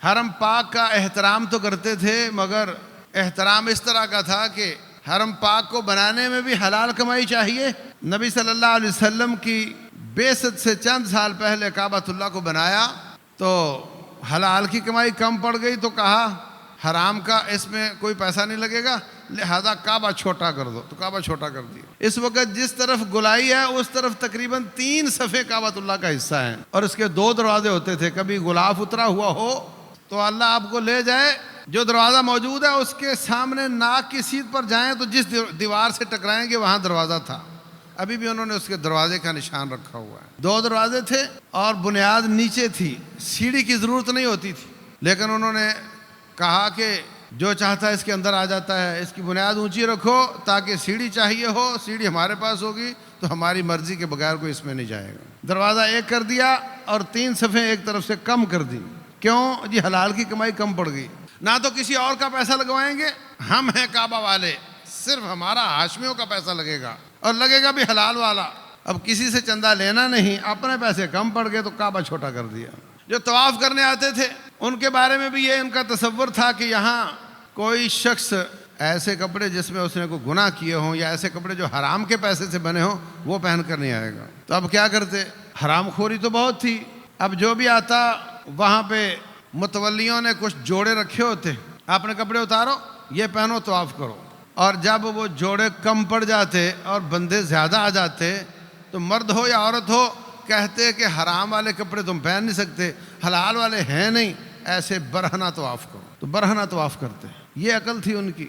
حرم پاک کا احترام تو کرتے تھے، مگر احترام اس طرح کا تھا کہ حرم پاک کو بنانے میں بھی حلال کمائی چاہیے۔ نبی صلی اللہ علیہ وسلم کی بعثت سے چند سال پہلے کعبۃ اللہ کو بنایا تو حلال کی کمائی کم پڑ گئی، تو کہا حرام کا اس میں کوئی پیسہ نہیں لگے گا، لہذا کعبہ چھوٹا کر دو، تو کعبہ چھوٹا کر دیا۔ اس وقت جس طرف گلائی ہے اس طرف تقریباً 3 صفحے کعبۃ اللہ کا حصہ ہیں، اور اس کے 2 دروازے ہوتے تھے۔ کبھی غلاف اترا ہوا ہو تو اللہ آپ کو لے جائے، جو دروازہ موجود ہے اس کے سامنے ناک کی سیدھ پر جائیں تو جس دیوار سے ٹکرائیں گے وہاں دروازہ تھا۔ ابھی بھی انہوں نے اس کے دروازے کا نشان رکھا ہوا ہے۔ 2 دروازے تھے اور بنیاد نیچے تھی، سیڑھی کی ضرورت نہیں ہوتی تھی، لیکن انہوں نے کہا کہ جو چاہتا ہے اس کے اندر آ جاتا ہے، اس کی بنیاد اونچی رکھو تاکہ سیڑھی چاہیے ہو، سیڑھی ہمارے پاس ہوگی تو ہماری مرضی کے بغیر کوئی اس میں نہیں جائے گا۔ دروازہ 1 کر دیا اور 3 صفحے ایک طرف سے کم کر دی۔ کیوں جی؟ حلال کی کمائی کم پڑ گئی، نہ تو کسی اور کا پیسہ لگوائیں گے، ہم ہیں کعبہ والے، صرف ہمارا ہاشمیوں کا پیسہ لگے گا، اور لگے گا بھی حلال والا۔ اب کسی سے چندہ لینا نہیں، اپنے پیسے کم پڑ گئے تو کعبہ چھوٹا کر دیا۔ جو طواف کرنے آتے تھے ان کے بارے میں بھی یہ ان کا تصور تھا کہ یہاں کوئی شخص ایسے کپڑے جس میں اس نے کوئی گناہ کیے ہوں یا ایسے کپڑے جو حرام کے پیسے سے بنے ہوں وہ پہن کر نہیں آئے گا۔ تو اب کیا کرتے؟ حرام خوری تو بہت تھی، اب جو بھی آتا وہاں پہ متولیوں نے کچھ جوڑے رکھے ہوتے، اپنے کپڑے اتارو، یہ پہنو، طواف کرو۔ اور جب وہ جوڑے کم پڑ جاتے اور بندے زیادہ آ جاتے تو مرد ہو یا عورت ہو کہتے کہ حرام والے کپڑے تم پہن نہیں سکتے، حلال والے ہیں نہیں، ایسے برہنہ طواف کرو، تو برہنہ طواف کرتے۔ یہ عقل تھی ان کی۔